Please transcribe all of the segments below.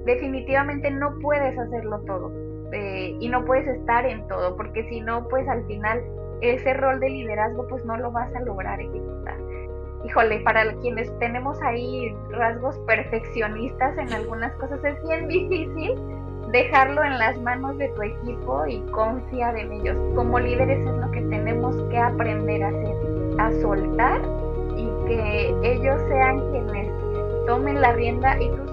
definitivamente no puedes hacerlo todo y no puedes estar en todo, porque si no, pues al final ese rol de liderazgo pues no lo vas a lograr ejecutar. Híjole, para quienes tenemos ahí rasgos perfeccionistas en algunas cosas es bien difícil dejarlo en las manos de tu equipo y confiar en ellos. Como líderes es lo que tenemos que aprender a hacer, a soltar y que ellos sean quienes tomen la rienda y tú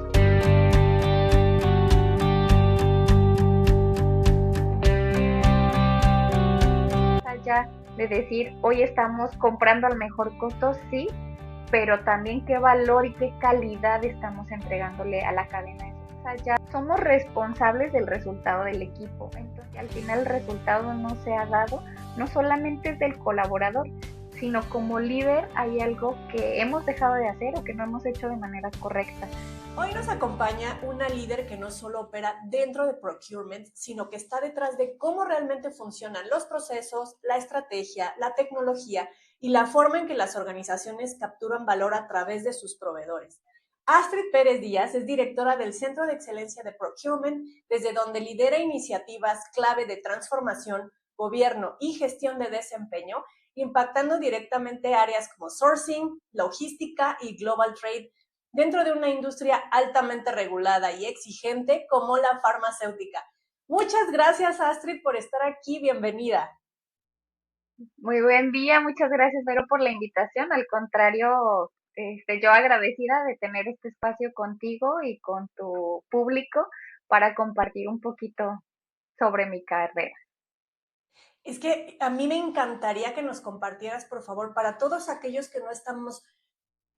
allá de decir, hoy estamos comprando al mejor costo, sí, pero también qué valor y qué calidad estamos entregándole a la cadena de suministro. Allá somos responsables del resultado del equipo, entonces al final el resultado no se ha dado, no solamente es del colaborador, sino como líder hay algo que hemos dejado de hacer o que no hemos hecho de manera correcta. Hoy nos acompaña una líder que no solo opera dentro de procurement, sino que está detrás de cómo realmente funcionan los procesos, la estrategia, la tecnología y la forma en que las organizaciones capturan valor a través de sus proveedores. Astrid Pérez Díaz es directora del Centro de Excelencia de Procurement, desde donde lidera iniciativas clave de transformación, gobierno y gestión de desempeño, impactando directamente áreas como sourcing, logística y global trade dentro de una industria altamente regulada y exigente como la farmacéutica. Muchas gracias, Astrid, por estar aquí. Bienvenida. Muy buen día, muchas gracias, Vero, por la invitación. Al contrario, yo agradecida de tener este espacio contigo y con tu público para compartir un poquito sobre mi carrera. Es que a mí me encantaría que nos compartieras, por favor, para todos aquellos que no estamos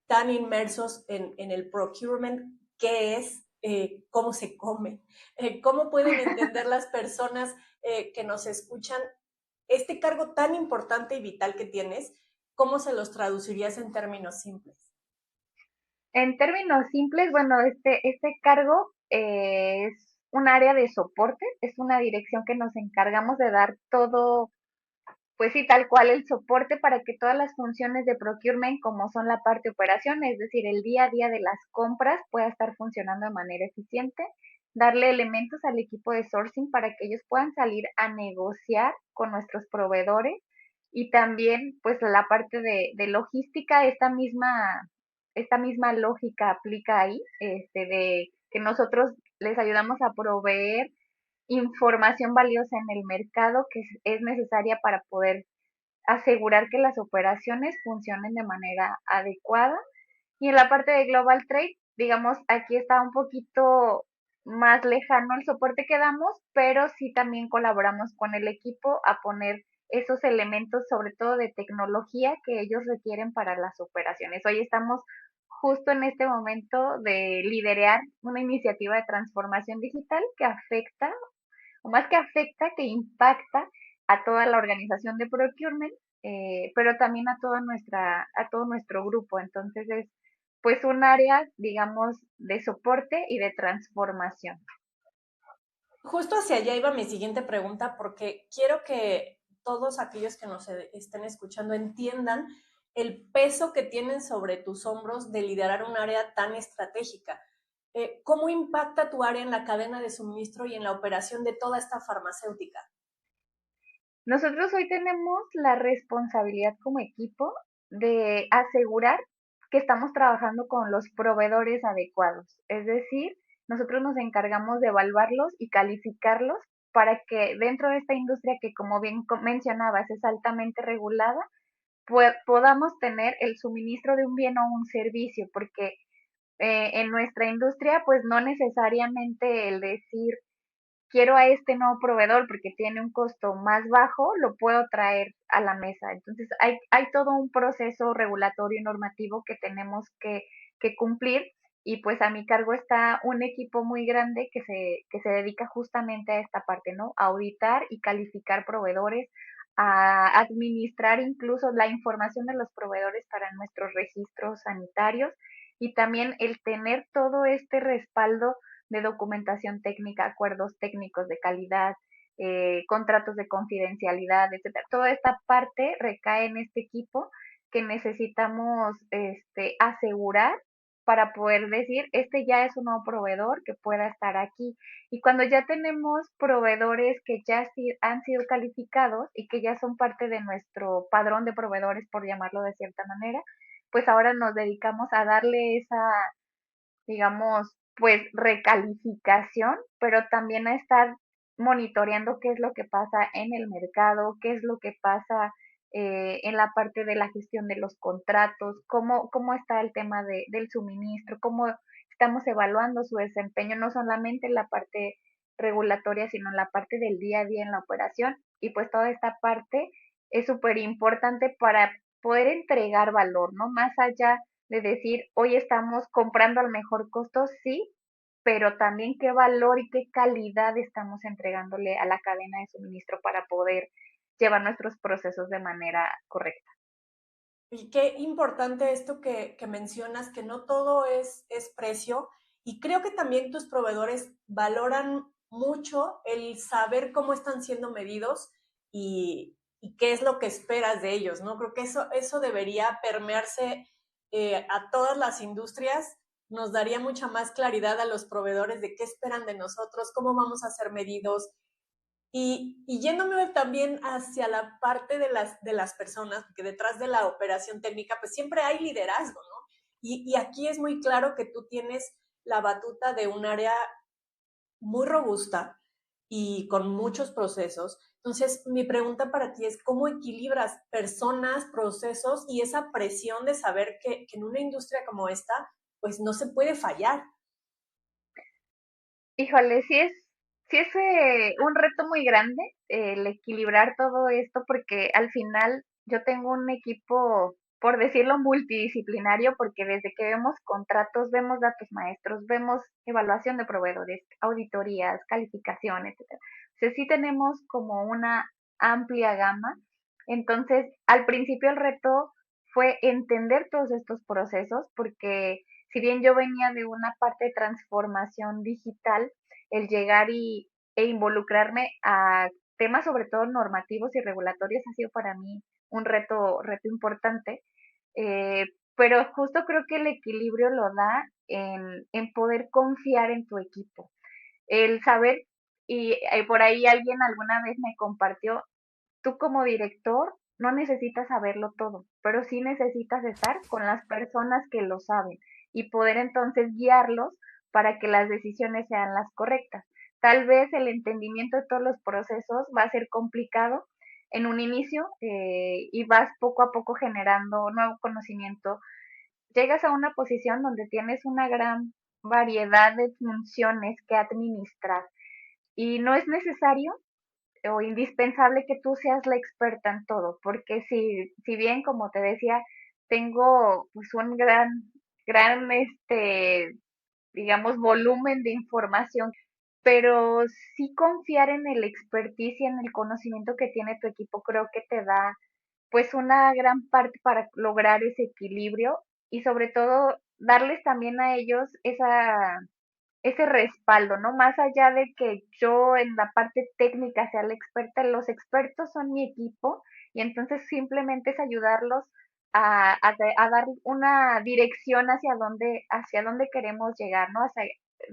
tan inmersos en el procurement, qué es, cómo se come, cómo pueden entender las personas que nos escuchan este cargo tan importante y vital que tienes, cómo se los traducirías en términos simples. En términos simples, bueno, este cargo es un área de soporte, es una dirección que nos encargamos de dar todo, pues sí, tal cual el soporte para que todas las funciones de procurement, como son la parte operación, es decir, el día a día de las compras, pueda estar funcionando de manera eficiente, darle elementos al equipo de sourcing para que ellos puedan salir a negociar con nuestros proveedores y también pues la parte de logística, esta misma lógica aplica ahí, de que nosotros les ayudamos a proveer información valiosa en el mercado que es necesaria para poder asegurar que las operaciones funcionen de manera adecuada. Y en la parte de Global Trade, digamos, aquí está un poquito más lejano el soporte que damos, pero sí también colaboramos con el equipo a poner esos elementos, sobre todo de tecnología, que ellos requieren para las operaciones. Hoy estamos justo en este momento de liderar una iniciativa de transformación digital que afecta, o más que afecta, que impacta a toda la organización de procurement, pero también a todo nuestro grupo. Entonces es pues un área, digamos, de soporte y de transformación. Justo hacia allá iba mi siguiente pregunta porque quiero que todos aquellos que nos estén escuchando entiendan el peso que tienen sobre tus hombros de liderar un área tan estratégica. ¿Cómo impacta tu área en la cadena de suministro y en la operación de toda esta farmacéutica? Nosotros hoy tenemos la responsabilidad como equipo de asegurar que estamos trabajando con los proveedores adecuados. Es decir, nosotros nos encargamos de evaluarlos y calificarlos para que dentro de esta industria que, como bien mencionabas, es altamente regulada, podamos tener el suministro de un bien o un servicio, porque en nuestra industria, pues no necesariamente el decir quiero a este nuevo proveedor porque tiene un costo más bajo, lo puedo traer a la mesa. Entonces, hay todo un proceso regulatorio y normativo que tenemos que cumplir y pues a mi cargo está un equipo muy grande que se dedica justamente a esta parte, ¿no? A auditar y calificar proveedores, a administrar incluso la información de los proveedores para nuestros registros sanitarios y también el tener todo este respaldo de documentación técnica, acuerdos técnicos de calidad, contratos de confidencialidad, etcétera. Toda esta parte recae en este equipo que necesitamos asegurar para poder decir, este ya es un nuevo proveedor que pueda estar aquí. Y cuando ya tenemos proveedores que ya han sido calificados y que ya son parte de nuestro padrón de proveedores, por llamarlo de cierta manera, pues ahora nos dedicamos a darle esa, digamos, pues recalificación, pero también a estar monitoreando qué es lo que pasa en el mercado, qué es lo que pasa en la parte de la gestión de los contratos, cómo está el tema del suministro, cómo estamos evaluando su desempeño, no solamente en la parte regulatoria, sino en la parte del día a día en la operación. Y pues toda esta parte es súper importante para poder entregar valor, ¿no? Más allá de decir, hoy estamos comprando al mejor costo, sí, pero también qué valor y qué calidad estamos entregándole a la cadena de suministro para poder llevar nuestros procesos de manera correcta. Y qué importante esto que mencionas, que no todo es precio. Y creo que también tus proveedores valoran mucho el saber cómo están siendo medidos y qué es lo que esperas de ellos, ¿no? Creo que eso debería permearse a todas las industrias, nos daría mucha más claridad a los proveedores de qué esperan de nosotros, cómo vamos a ser medidos, y yéndome también hacia la parte de las personas, porque detrás de la operación técnica, pues siempre hay liderazgo, ¿no? Y aquí es muy claro que tú tienes la batuta de un área muy robusta y con muchos procesos. Entonces, mi pregunta para ti es, ¿cómo equilibras personas, procesos y esa presión de saber que en una industria como esta, pues no se puede fallar? Híjole, sí es un reto muy grande el equilibrar todo esto, porque al final yo tengo un equipo, por decirlo, multidisciplinario, porque desde que vemos contratos, vemos datos maestros, vemos evaluación de proveedores, auditorías, calificaciones, etcétera. O sea, sí tenemos como una amplia gama. Entonces, al principio el reto fue entender todos estos procesos, porque si bien yo venía de una parte de transformación digital, el llegar e involucrarme a temas sobre todo normativos y regulatorios ha sido para mí un reto importante. Eh, pero justo creo que el equilibrio lo da en poder confiar en tu equipo. El saber, y por ahí alguien alguna vez me compartió, tú como director no necesitas saberlo todo, pero sí necesitas estar con las personas que lo saben y poder entonces guiarlos para que las decisiones sean las correctas. Tal vez el entendimiento de todos los procesos va a ser complicado en un inicio y vas poco a poco generando nuevo conocimiento. Llegas a una posición donde tienes una gran variedad de funciones que administrar y no es necesario o indispensable que tú seas la experta en todo, porque si bien, como te decía, tengo pues un digamos, volumen de información, pero sí confiar en el expertise y en el conocimiento que tiene tu equipo, creo que te da pues una gran parte para lograr ese equilibrio y sobre todo darles también a ellos ese respaldo, ¿no? Más allá de que yo en la parte técnica sea la experta, los expertos son mi equipo y entonces simplemente es ayudarlos a dar una dirección hacia dónde queremos llegar, ¿no? Hacia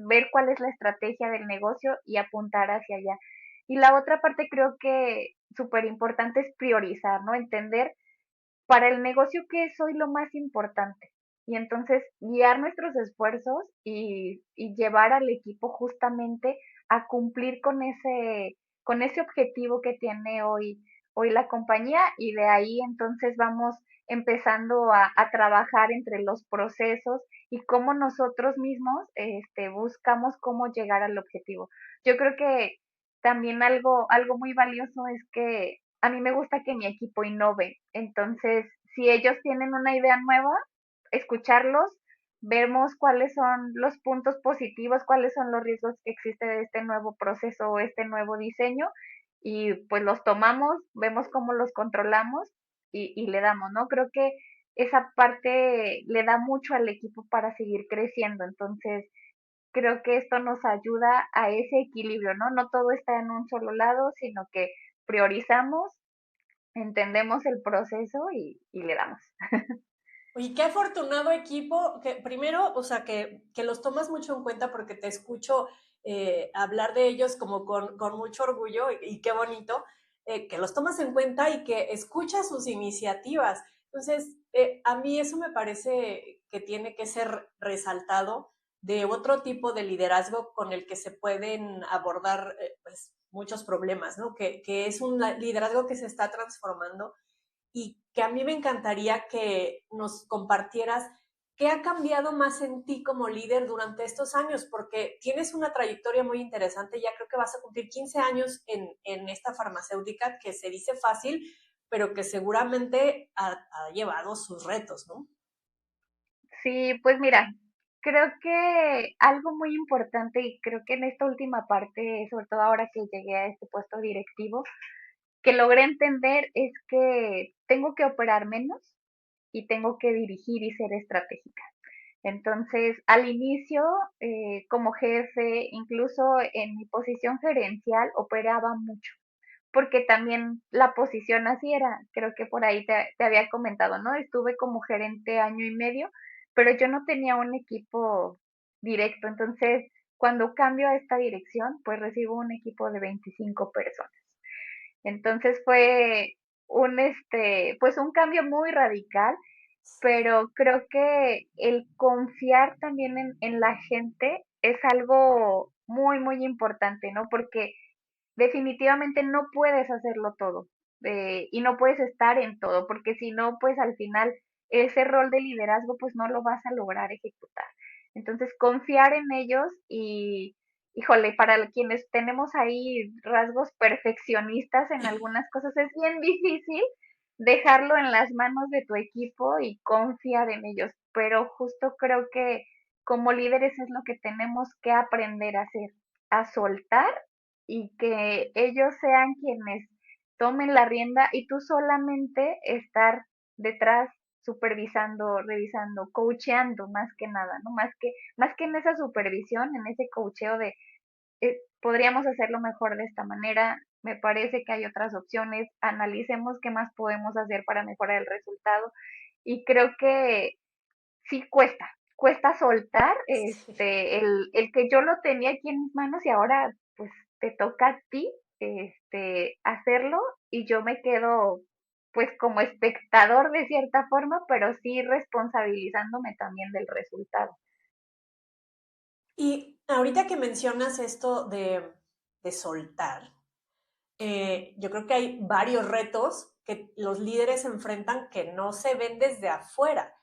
ver cuál es la estrategia del negocio y apuntar hacia allá. Y la otra parte creo que súper importante es priorizar, ¿no? Entender para el negocio qué es hoy lo más importante. Y entonces guiar nuestros esfuerzos y llevar al equipo justamente a cumplir con ese objetivo que tiene hoy la compañía y de ahí entonces vamos empezando a trabajar entre los procesos y cómo nosotros mismos buscamos cómo llegar al objetivo. Yo creo que también algo muy valioso es que a mí me gusta que mi equipo innove. Entonces, si ellos tienen una idea nueva, escucharlos, vemos cuáles son los puntos positivos, cuáles son los riesgos que existen de este nuevo proceso o este nuevo diseño y pues los tomamos, vemos cómo los controlamos y le damos, ¿no? Creo que esa parte le da mucho al equipo para seguir creciendo. Entonces, creo que esto nos ayuda a ese equilibrio, ¿no? No todo está en un solo lado, sino que priorizamos, entendemos el proceso y le damos. Oye, qué afortunado equipo, que primero, o sea, que los tomas mucho en cuenta porque te escucho hablar de ellos como con mucho orgullo y qué bonito, que los tomas en cuenta y que escuchas sus iniciativas. Entonces, a mí eso me parece que tiene que ser resaltado de otro tipo de liderazgo con el que se pueden abordar pues, muchos problemas, ¿no? Que es un liderazgo que se está transformando y que a mí me encantaría que nos compartieras qué ha cambiado más en ti como líder durante estos años, porque tienes una trayectoria muy interesante, ya creo que vas a cumplir 15 años en esta farmacéutica que se dice fácil, pero que seguramente ha llevado sus retos, ¿no? Sí, pues mira, creo que algo muy importante y creo que en esta última parte, sobre todo ahora que llegué a este puesto directivo, que logré entender es que tengo que operar menos y tengo que dirigir y ser estratégica. Entonces, al inicio, como jefe, incluso en mi posición gerencial, operaba mucho, porque también la posición así era, creo que por ahí te había comentado, ¿no? Estuve como gerente año y medio, pero yo no tenía un equipo directo, entonces cuando cambio a esta dirección, pues recibo un equipo de 25 personas. Entonces fue pues un cambio muy radical, pero creo que el confiar también en la gente es algo muy, muy importante, ¿no? Porque definitivamente no puedes hacerlo todo y no puedes estar en todo, porque si no, pues al final ese rol de liderazgo pues no lo vas a lograr ejecutar. Entonces, confiar en ellos y, híjole, para quienes tenemos ahí rasgos perfeccionistas en algunas cosas, es bien difícil dejarlo en las manos de tu equipo y confiar en ellos, pero justo creo que como líderes es lo que tenemos que aprender a hacer, a soltar y que ellos sean quienes tomen la rienda y tú solamente estar detrás supervisando, revisando, coacheando más que nada, ¿no? Más que en esa supervisión, en ese coacheo de podríamos hacerlo mejor de esta manera, me parece que hay otras opciones, analicemos qué más podemos hacer para mejorar el resultado y creo que sí cuesta soltar Sí. el que yo lo tenía aquí en mis manos y ahora pues te toca a ti hacerlo y yo me quedo pues como espectador de cierta forma, pero sí responsabilizándome también del resultado. Y ahorita que mencionas esto de soltar, yo creo que hay varios retos que los líderes enfrentan que no se ven desde afuera.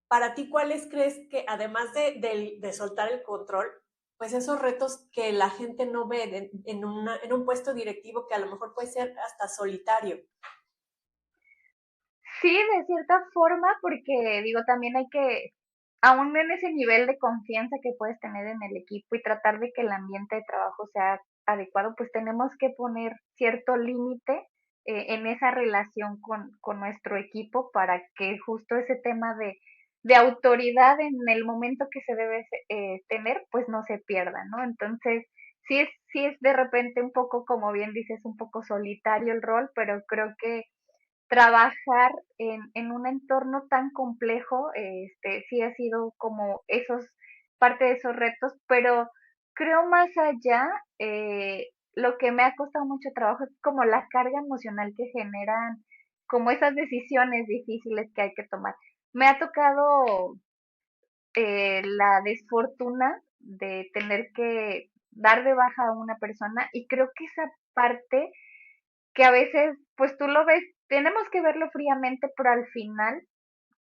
Para ti, ¿cuáles crees que, además de soltar el control, pues esos retos que la gente no ve en un puesto directivo que a lo mejor puede ser hasta solitario? Sí, de cierta forma, porque digo, también hay que, aún en ese nivel de confianza que puedes tener en el equipo y tratar de que el ambiente de trabajo sea adecuado, pues tenemos que poner cierto límite en esa relación con nuestro equipo para que justo ese tema de autoridad en el momento que se debe tener, pues no se pierda, ¿no? Entonces, sí es de repente un poco, como bien dices, un poco solitario el rol, pero creo que trabajar en un entorno tan complejo, sí ha sido como parte de esos retos, pero creo más allá, lo que me ha costado mucho trabajo es como la carga emocional que generan, como esas decisiones difíciles que hay que tomar. Me ha tocado la desfortuna de tener que dar de baja a una persona y creo que esa parte que a veces, pues tú lo ves, tenemos que verlo fríamente, pero al final,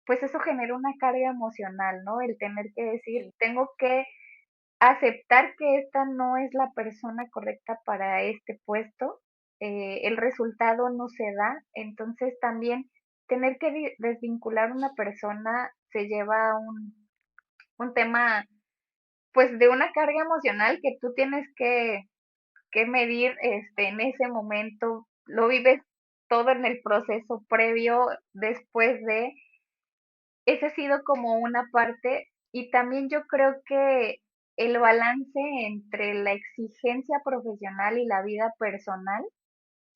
pues eso genera una carga emocional, ¿no? El tener que decir, Sí. tengo que aceptar que esta no es la persona correcta para este puesto, el resultado no se da, entonces también tener que desvincular una persona se lleva a un tema, pues de una carga emocional que tú tienes que medir en ese momento, lo vives todo en el proceso previo, después de, esa ha sido como una parte y también yo creo que el balance entre la exigencia profesional y la vida personal,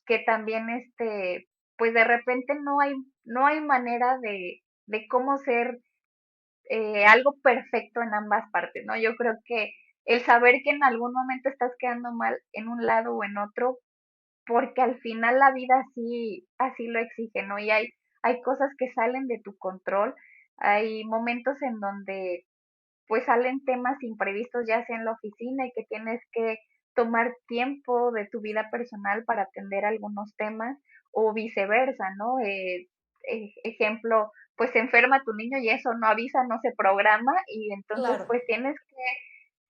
que también pues de repente no hay manera de cómo ser algo perfecto en ambas partes, ¿no? Yo creo que el saber que en algún momento estás quedando mal en un lado o en otro, porque al final la vida así lo exige, ¿no? Y hay cosas que salen de tu control, hay momentos en donde pues salen temas imprevistos ya sea en la oficina y que tienes que tomar tiempo de tu vida personal para atender algunos temas o viceversa, ¿no? Ejemplo, pues se enferma tu niño y eso no avisa, no se programa y entonces Claro. pues tienes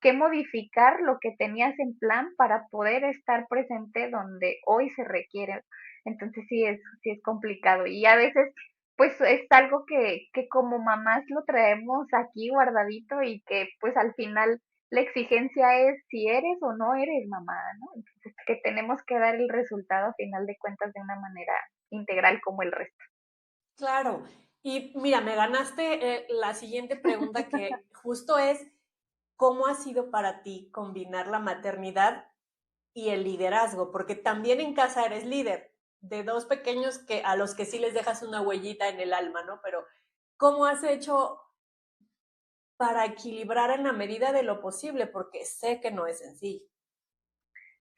que modificar lo que tenías en plan para poder estar presente donde hoy se requiere. Entonces sí es complicado y a veces pues es algo que como mamás lo traemos aquí guardadito y que pues al final la exigencia es si eres o no eres mamá, ¿no? Entonces que tenemos que dar el resultado a final de cuentas de una manera integral como el resto. Claro. Y mira, me ganaste la siguiente pregunta que justo es, ¿cómo ha sido para ti combinar la maternidad y el liderazgo? Porque también en casa eres líder de dos pequeños que a los que sí les dejas una huellita en el alma, ¿no? Pero ¿cómo has hecho para equilibrar en la medida de lo posible? Porque sé que no es sencillo.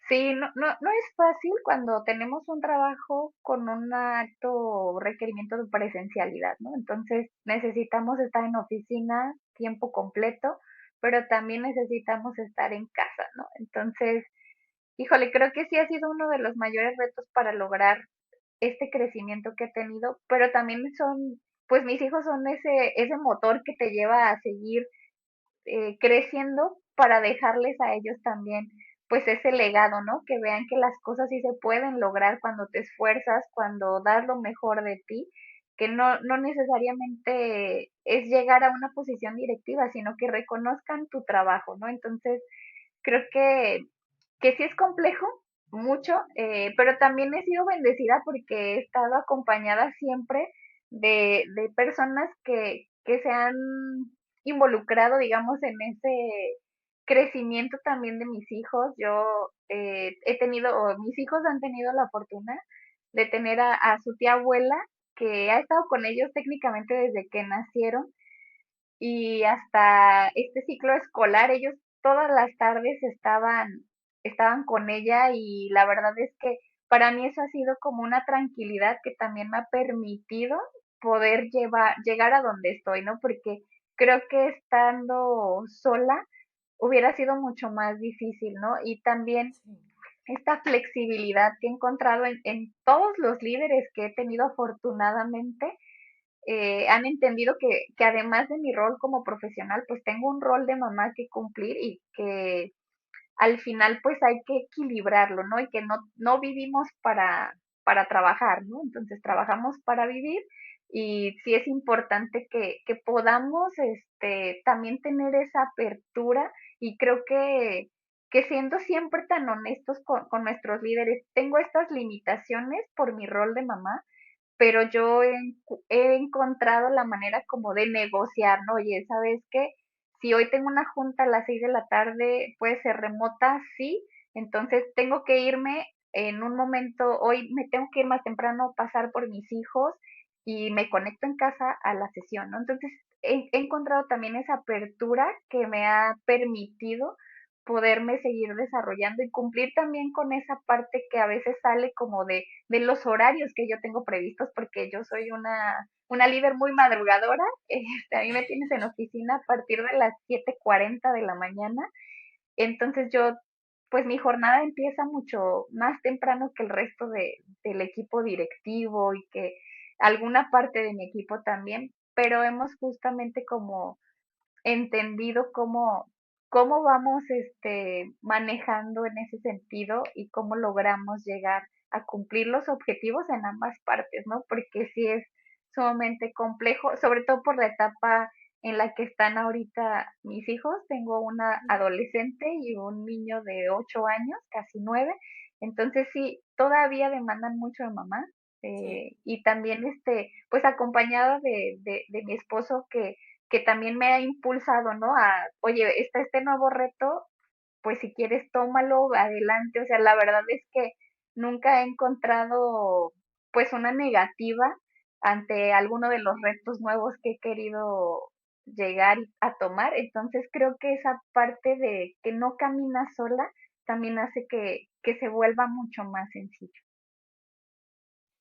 Sí, no es fácil cuando tenemos un trabajo con un alto requerimiento de presencialidad, ¿no? Entonces necesitamos estar en oficina tiempo completo, pero también necesitamos estar en casa, ¿no? Entonces, híjole, creo que sí ha sido uno de los mayores retos para lograr este crecimiento que he tenido, pero también pues mis hijos son ese motor que te lleva a seguir creciendo para dejarles a ellos también pues ese legado, ¿no? Que vean que las cosas sí se pueden lograr cuando te esfuerzas, cuando das lo mejor de ti, que no necesariamente es llegar a una posición directiva, sino que reconozcan tu trabajo, ¿no? Entonces, creo que sí es complejo, mucho, pero también he sido bendecida porque he estado acompañada siempre de personas que se han involucrado, digamos, en ese crecimiento también de mis hijos. Yo he tenido, o mis hijos han tenido la fortuna de tener a su tía abuela que ha estado con ellos técnicamente desde que nacieron y hasta este ciclo escolar, ellos todas las tardes estaban con ella y la verdad es que para mí eso ha sido como una tranquilidad que también me ha permitido poder llegar a donde estoy, ¿no? Porque creo que estando sola hubiera sido mucho más difícil, ¿no? Y también Sí. esta flexibilidad que he encontrado en todos los líderes que he tenido afortunadamente, han entendido que además de mi rol como profesional, pues tengo un rol de mamá que cumplir y que al final pues hay que equilibrarlo, ¿no? Y que no vivimos para trabajar, ¿no? Entonces trabajamos para vivir y sí es importante que podamos también tener esa apertura y creo que siendo siempre tan honestos con nuestros líderes, tengo estas limitaciones por mi rol de mamá, pero yo he encontrado la manera como de negociar, ¿no? Oye, ¿sabes qué? Si hoy tengo una junta a las 6 de la tarde, puede ser remota, sí, entonces tengo que irme en un momento, hoy me tengo que ir más temprano, pasar por mis hijos y me conecto en casa a la sesión, ¿no? Entonces he encontrado también esa apertura que me ha permitido poderme seguir desarrollando y cumplir también con esa parte que a veces sale como de los horarios que yo tengo previstos, porque yo soy una líder muy madrugadora. A mí me tienes en oficina a partir de las 7:40 de la mañana, entonces yo, pues mi jornada empieza mucho más temprano que el resto del equipo directivo y que alguna parte de mi equipo también, pero hemos justamente como entendido cómo vamos manejando en ese sentido y cómo logramos llegar a cumplir los objetivos en ambas partes, ¿no? Porque sí es sumamente complejo, sobre todo por la etapa en la que están ahorita mis hijos. Tengo una adolescente y un niño de 8 años, casi 9. Entonces sí, todavía demandan mucho de mamá. Sí. Y también pues acompañada de mi esposo que también me ha impulsado, ¿no? Oye, está este nuevo reto, pues si quieres tómalo, adelante. O sea, la verdad es que nunca he encontrado pues una negativa ante alguno de los retos nuevos que he querido llegar a tomar. Entonces creo que esa parte de que no caminas sola también hace que se vuelva mucho más sencillo.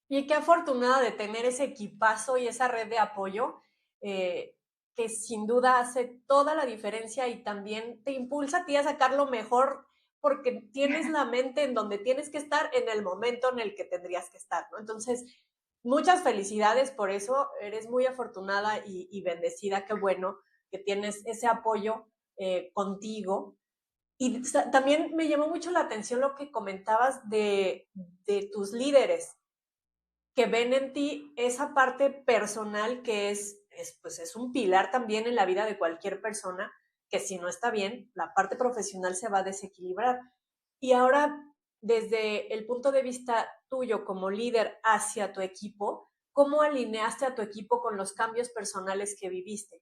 Y qué afortunada de tener ese equipazo y esa red de apoyo eh, que sin duda hace toda la diferencia y también te impulsa a ti a sacar lo mejor porque tienes la mente en donde tienes que estar en el momento en el que tendrías que estar, ¿no? Entonces, muchas felicidades por eso, eres muy afortunada y bendecida, qué bueno que tienes ese apoyo contigo. Y también me llamó mucho la atención lo que comentabas de tus líderes que ven en ti esa parte personal que pues es un pilar también en la vida de cualquier persona, que si no está bien, la parte profesional se va a desequilibrar. Y ahora, desde el punto de vista tuyo como líder hacia tu equipo, ¿cómo alineaste a tu equipo con los cambios personales que viviste?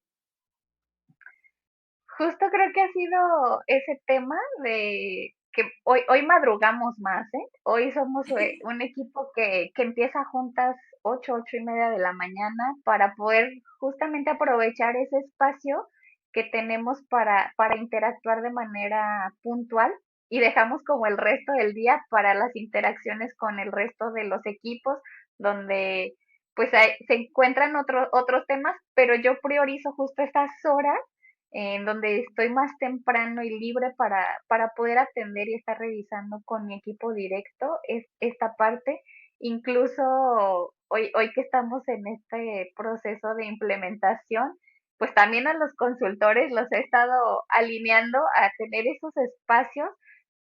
Justo creo que ha sido ese tema de que hoy madrugamos más, ¿eh? Hoy somos un equipo que empieza juntas 8:30 de la mañana para poder justamente aprovechar ese espacio que tenemos para interactuar de manera puntual y dejamos como el resto del día para las interacciones con el resto de los equipos, donde pues se encuentran otros temas, pero yo priorizo justo estas horas en donde estoy más temprano y libre para poder atender y estar revisando con mi equipo directo esta parte. Incluso hoy que estamos en este proceso de implementación, pues también a los consultores los he estado alineando a tener esos espacios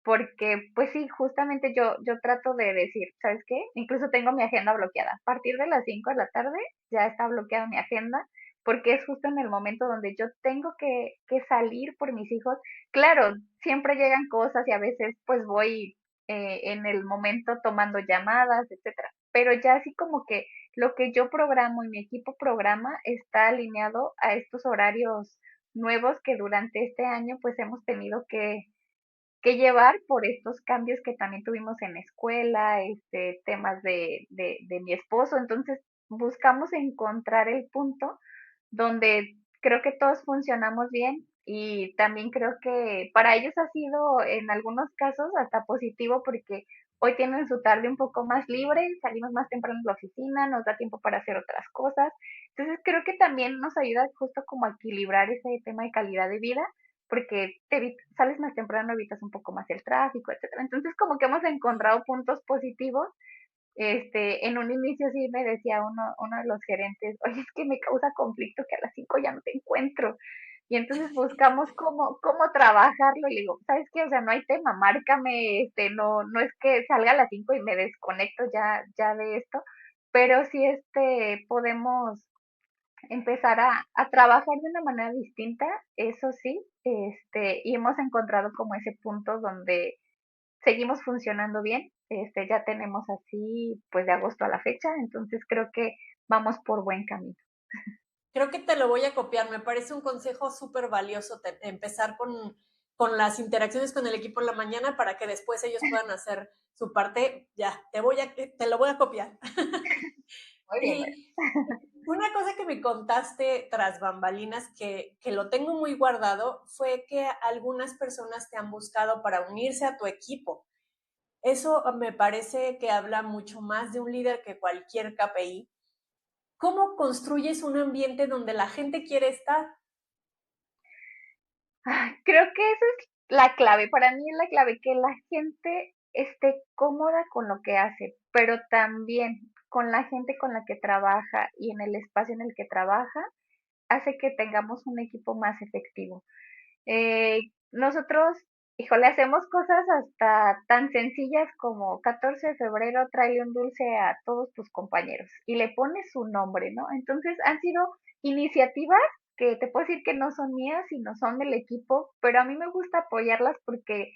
porque, pues sí, justamente yo trato de decir, ¿sabes qué? Incluso tengo mi agenda bloqueada. A partir de las 5 de la tarde ya está bloqueada mi agenda, porque es justo en el momento donde yo tengo que salir por mis hijos. Claro, siempre llegan cosas y a veces pues voy en el momento tomando llamadas, etcétera. Pero ya así como que lo que yo programo y mi equipo programa está alineado a estos horarios nuevos que durante este año pues hemos tenido que llevar por estos cambios que también tuvimos en la escuela, temas de mi esposo. Entonces, buscamos encontrar el punto donde creo que todos funcionamos bien y también creo que para ellos ha sido en algunos casos hasta positivo porque hoy tienen su tarde un poco más libre, salimos más temprano de la oficina, nos da tiempo para hacer otras cosas. Entonces creo que también nos ayuda justo como a equilibrar ese tema de calidad de vida porque sales más temprano, evitas un poco más el tráfico, etcétera. Entonces, como que hemos encontrado puntos positivos. En un inicio sí me decía uno de los gerentes, oye, es que me causa conflicto que a las 5 ya no te encuentro. Y entonces buscamos cómo trabajarlo y le digo, ¿sabes qué? O sea, no hay tema, márcame, no es que salga a las 5 y me desconecto ya de esto, pero sí podemos empezar a trabajar de una manera distinta, eso sí, y hemos encontrado como ese punto donde seguimos funcionando bien, ya tenemos así pues de agosto a la fecha, entonces creo que vamos por buen camino. Creo que te lo voy a copiar. Me parece un consejo súper valioso empezar con las interacciones con el equipo en la mañana para que después ellos puedan hacer su parte. Ya, te lo voy a copiar. Muy bien, María. Y una cosa que me contaste tras bambalinas que lo tengo muy guardado fue que algunas personas te han buscado para unirse a tu equipo. Eso me parece que habla mucho más de un líder que cualquier KPI. ¿Cómo construyes un ambiente donde la gente quiere estar? Ay, creo que esa es la clave, para mí es la clave, que la gente esté cómoda con lo que hace, pero también con la gente con la que trabaja y en el espacio en el que trabaja, hace que tengamos un equipo más efectivo. Nosotros, híjole, hacemos cosas hasta tan sencillas como 14 de febrero, tráele un dulce a todos tus compañeros y le pones su nombre, ¿no? Entonces han sido iniciativas que te puedo decir que no son mías, sino son del equipo, pero a mí me gusta apoyarlas porque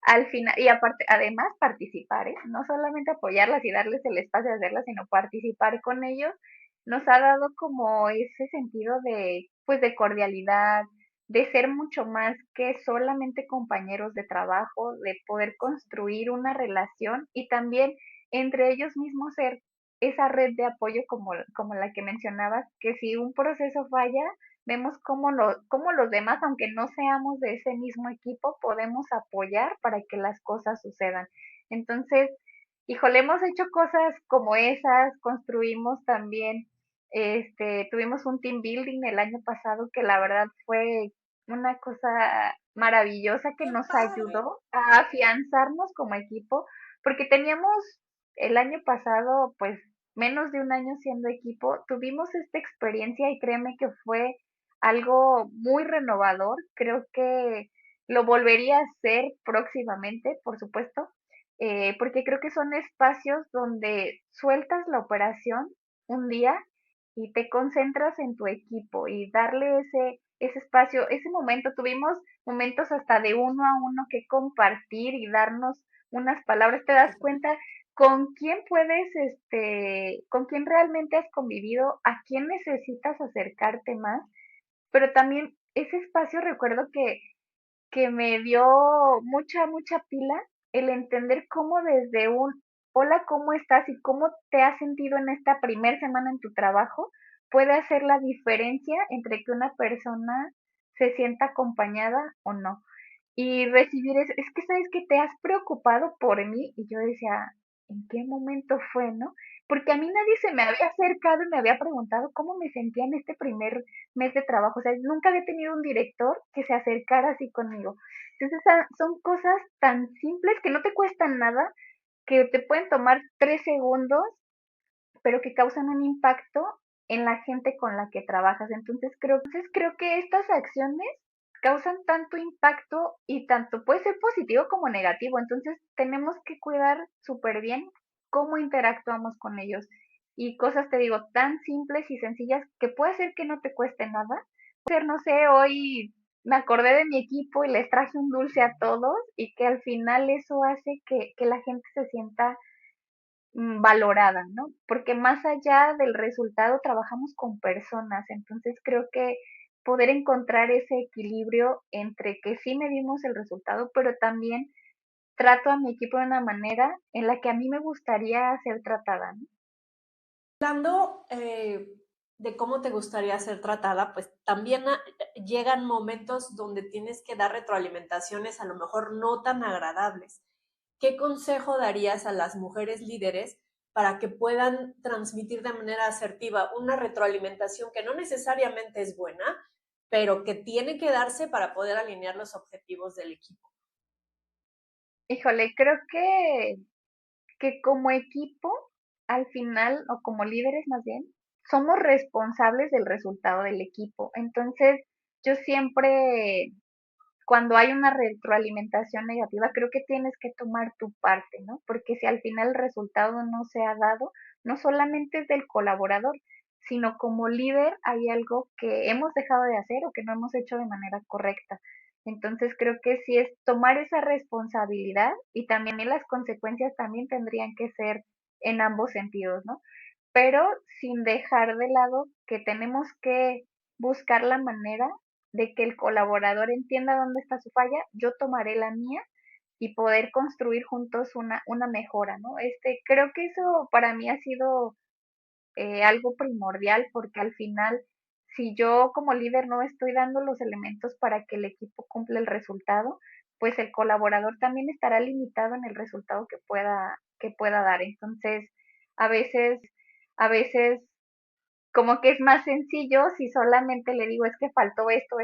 al final, y aparte, además participar, ¿eh? No solamente apoyarlas y darles el espacio de hacerlas, sino participar con ellos, nos ha dado como ese sentido de, pues, de cordialidad, de ser mucho más que solamente compañeros de trabajo, de poder construir una relación y también entre ellos mismos ser esa red de apoyo como la que mencionabas, que si un proceso falla, vemos cómo los demás, aunque no seamos de ese mismo equipo, podemos apoyar para que las cosas sucedan. Entonces, híjole, hemos hecho cosas como esas, construimos también, tuvimos un team building el año pasado que la verdad fue una cosa maravillosa que ¡Qué nos padre! ayudó a afianzarnos como equipo, porque teníamos el año pasado, pues menos de un año siendo equipo, tuvimos esta experiencia y créeme que fue algo muy renovador. Creo que lo volvería a hacer próximamente, por supuesto, porque creo que son espacios donde sueltas la operación un día y te concentras en tu equipo y darle ese espacio, ese momento. Tuvimos momentos hasta de uno a uno que compartir y darnos unas palabras. Te das cuenta con quién puedes, con quién realmente has convivido, a quién necesitas acercarte más, pero también ese espacio recuerdo que me dio mucha pila el entender cómo desde un hola, ¿cómo estás? Y cómo te has sentido en esta primer semana en tu trabajo puede hacer la diferencia entre que una persona se sienta acompañada o no. Y recibir es que sabes que te has preocupado por mí y yo decía, ¿en qué momento fue, no? Porque a mí nadie se me había acercado y me había preguntado cómo me sentía en este primer mes de trabajo. O sea, nunca había tenido un director que se acercara así conmigo. Entonces, son cosas tan simples que no te cuestan nada, que te pueden tomar 3 segundos, pero que causan un impacto en la gente con la que trabajas. Entonces creo que estas acciones causan tanto impacto y tanto puede ser positivo como negativo. Entonces tenemos que cuidar súper bien cómo interactuamos con ellos. Y cosas, te digo, tan simples y sencillas que puede ser que no te cueste nada. Puede ser, no sé, hoy me acordé de mi equipo y les traje un dulce a todos y que al final eso hace que la gente se sienta valorada, ¿no? Porque más allá del resultado trabajamos con personas, entonces creo que poder encontrar ese equilibrio entre que sí medimos el resultado, pero también trato a mi equipo de una manera en la que a mí me gustaría ser tratada, ¿no? Hablando de cómo te gustaría ser tratada, pues también llegan momentos donde tienes que dar retroalimentaciones a lo mejor no tan agradables. ¿Qué consejo darías a las mujeres líderes para que puedan transmitir de manera asertiva una retroalimentación que no necesariamente es buena, pero que tiene que darse para poder alinear los objetivos del equipo? Híjole, creo que como equipo, al final, o como líderes más bien, somos responsables del resultado del equipo. Entonces, yo siempre cuando hay una retroalimentación negativa, creo que tienes que tomar tu parte, ¿no? Porque si al final el resultado no se ha dado, no solamente es del colaborador, sino como líder hay algo que hemos dejado de hacer o que no hemos hecho de manera correcta. Entonces creo que sí es tomar esa responsabilidad y también las consecuencias también tendrían que ser en ambos sentidos, ¿no? Pero sin dejar de lado que tenemos que buscar la manera de que el colaborador entienda dónde está su falla, yo tomaré la mía y poder construir juntos una mejora, ¿no? Creo que eso para mí ha sido algo primordial porque al final, si yo como líder no estoy dando los elementos para que el equipo cumpla el resultado, pues el colaborador también estará limitado en el resultado que pueda dar. Entonces, a veces, a veces como que es más sencillo si solamente le digo es que faltó esto,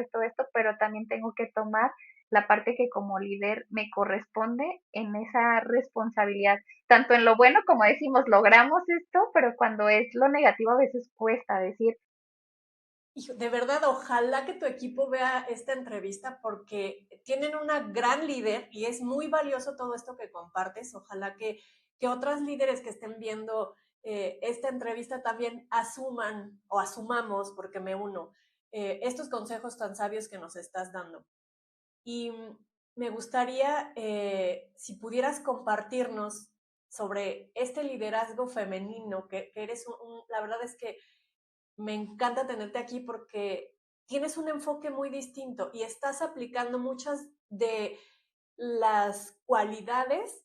pero también tengo que tomar la parte que como líder me corresponde en esa responsabilidad, tanto en lo bueno como decimos, logramos esto, pero cuando es lo negativo a veces cuesta decir, Hijo, de verdad, ojalá que tu equipo vea esta entrevista porque tienen una gran líder y es muy valioso todo esto que compartes. Ojalá que otras líderes que estén viendo esta entrevista también asuman o asumamos, porque me uno, estos consejos tan sabios que nos estás dando. Y me gustaría, si pudieras compartirnos sobre este liderazgo femenino, que eres la verdad es que me encanta tenerte aquí porque tienes un enfoque muy distinto y estás aplicando muchas de las cualidades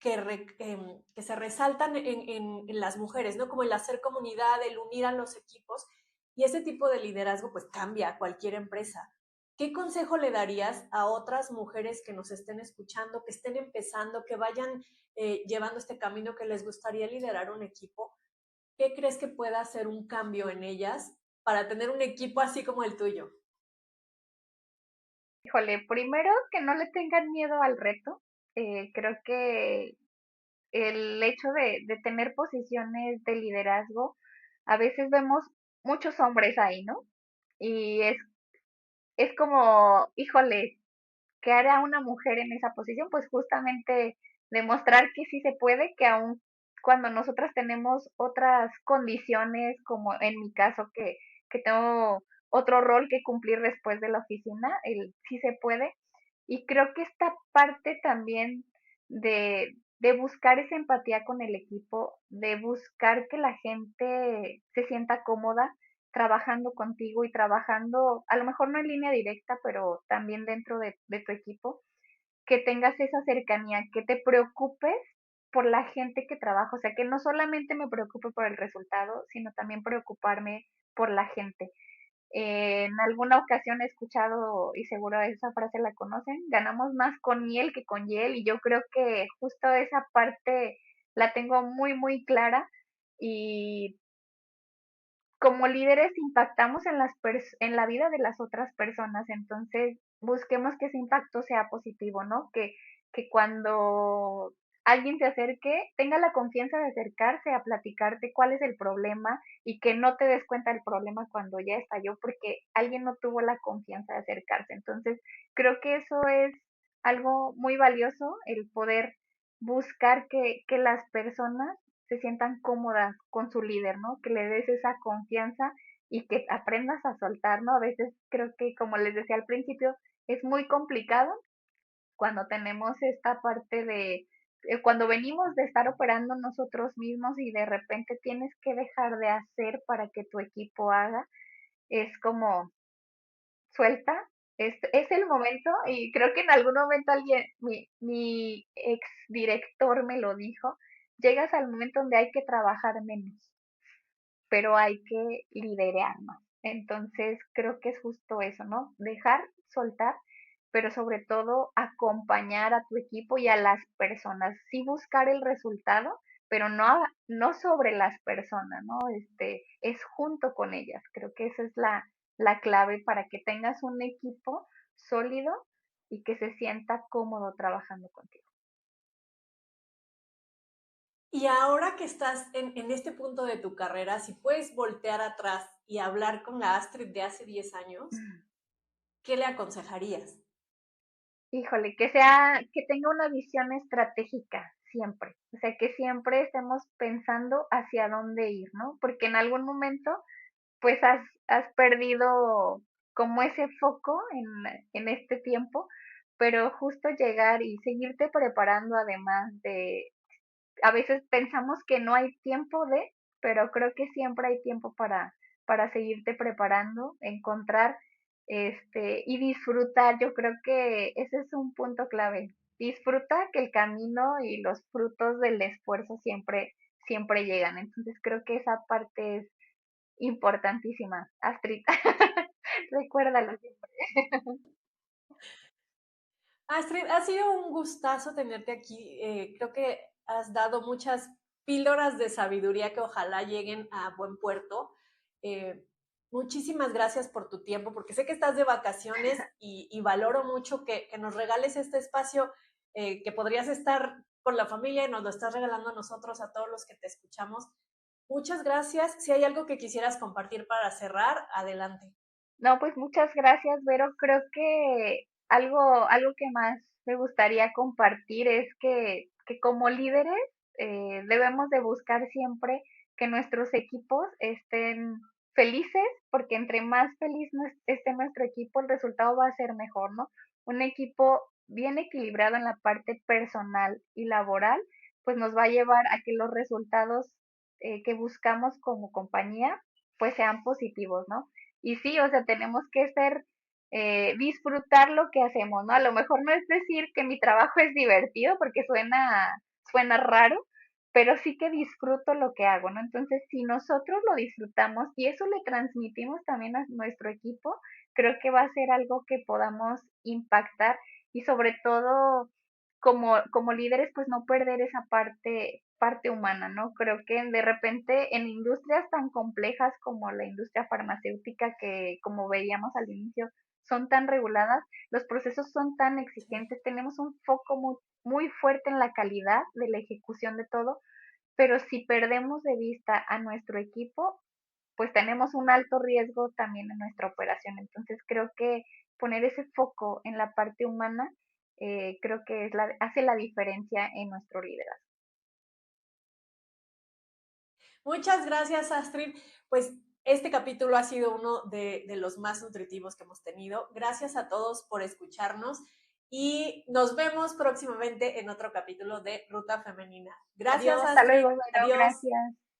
que se resaltan en las mujeres, ¿no? Como el hacer comunidad, el unir a los equipos, y ese tipo de liderazgo pues cambia a cualquier empresa. ¿Qué consejo le darías a otras mujeres que nos estén escuchando, que estén empezando, que vayan llevando este camino, que les gustaría liderar un equipo? ¿Qué crees que pueda hacer un cambio en ellas para tener un equipo así como el tuyo? Híjole, primero que no le tengan miedo al reto. Creo que el hecho de tener posiciones de liderazgo, a veces vemos muchos hombres ahí, ¿no? Y es como, híjole, ¿qué hará una mujer en esa posición? Pues justamente demostrar que sí se puede, que aun cuando nosotras tenemos otras condiciones, como en mi caso, que tengo otro rol que cumplir después de la oficina, el sí se puede. Y creo que esta parte también de buscar esa empatía con el equipo, de buscar que la gente se sienta cómoda trabajando contigo y trabajando, a lo mejor no en línea directa, pero también dentro de tu equipo, que tengas esa cercanía, que te preocupes por la gente que trabaja, o sea, que no solamente me preocupe por el resultado, sino también preocuparme por la gente. En alguna ocasión he escuchado, y seguro esa frase la conocen, ganamos más con miel que con hiel, y yo creo que justo esa parte la tengo muy, muy clara, y como líderes impactamos en en la vida de las otras personas, entonces busquemos que ese impacto sea positivo, ¿no? Que cuando alguien se acerque, tenga la confianza de acercarse a platicarte cuál es el problema y que no te des cuenta del problema cuando ya estalló porque alguien no tuvo la confianza de acercarse. Entonces, creo que eso es algo muy valioso, el poder buscar que las personas se sientan cómodas con su líder, ¿no? Que le des esa confianza y que aprendas a soltar, ¿no? A veces creo que, como les decía al principio, es muy complicado cuando tenemos esta parte cuando venimos de estar operando nosotros mismos y de repente tienes que dejar de hacer para que tu equipo haga, es como suelta, es el momento y creo que en algún momento alguien, mi ex director me lo dijo, llegas al momento donde hay que trabajar menos, pero hay que liderar más. Entonces, creo que es justo eso, ¿no? Dejar, soltar, pero sobre todo acompañar a tu equipo y a las personas. Sí buscar el resultado, pero no sobre las personas, ¿no? Es junto con ellas. Creo que esa es la clave para que tengas un equipo sólido y que se sienta cómodo trabajando contigo. Y ahora que estás en este punto de tu carrera, si puedes voltear atrás y hablar con la Astrid de hace 10 años, ¿qué le aconsejarías? Híjole, que tenga una visión estratégica siempre, o sea, que siempre estemos pensando hacia dónde ir, ¿no? Porque en algún momento, pues has perdido como ese foco en este tiempo, pero justo llegar y seguirte preparando además a veces pensamos que no hay tiempo pero creo que siempre hay tiempo para seguirte preparando, encontrar y disfrutar. Yo creo que ese es un punto clave. Disfruta que el camino y los frutos del esfuerzo siempre llegan. Entonces creo que esa parte es importantísima. Astrid, recuérdalo siempre. Astrid, ha sido un gustazo tenerte aquí. Creo que has dado muchas píldoras de sabiduría que ojalá lleguen a buen puerto. Eh, Muchísimas gracias por tu tiempo, porque sé que estás de vacaciones y valoro mucho que nos regales este espacio que podrías estar con la familia y nos lo estás regalando a nosotros, a todos los que te escuchamos. Muchas gracias. Si hay algo que quisieras compartir para cerrar, adelante. No, pues muchas gracias, Vero. Creo que algo que más me gustaría compartir es que como líderes debemos de buscar siempre que nuestros equipos estén felices, porque entre más feliz esté nuestro equipo, el resultado va a ser mejor, ¿no? Un equipo bien equilibrado en la parte personal y laboral, pues nos va a llevar a que los resultados que buscamos como compañía, pues sean positivos, ¿no? Y sí, o sea, tenemos que disfrutar lo que hacemos, ¿no? A lo mejor no es decir que mi trabajo es divertido, porque suena raro, pero sí que disfruto lo que hago, ¿no? Entonces, si nosotros lo disfrutamos y eso le transmitimos también a nuestro equipo, creo que va a ser algo que podamos impactar y sobre todo como líderes, pues no perder esa parte humana, ¿no? Creo que de repente en industrias tan complejas como la industria farmacéutica, que como veíamos al inicio, son tan reguladas, los procesos son tan exigentes, tenemos un foco muy fuerte en la calidad de la ejecución de todo, pero si perdemos de vista a nuestro equipo, pues tenemos un alto riesgo también en nuestra operación. Entonces creo que poner ese foco en la parte humana, creo que hace la diferencia en nuestro liderazgo. Muchas gracias, Astrid. Pues este capítulo ha sido uno de los más nutritivos que hemos tenido. Gracias a todos por escucharnos y nos vemos próximamente en otro capítulo de Ruta Femenina. Gracias, Hasta luego, Astrid. bueno, Adiós. gracias.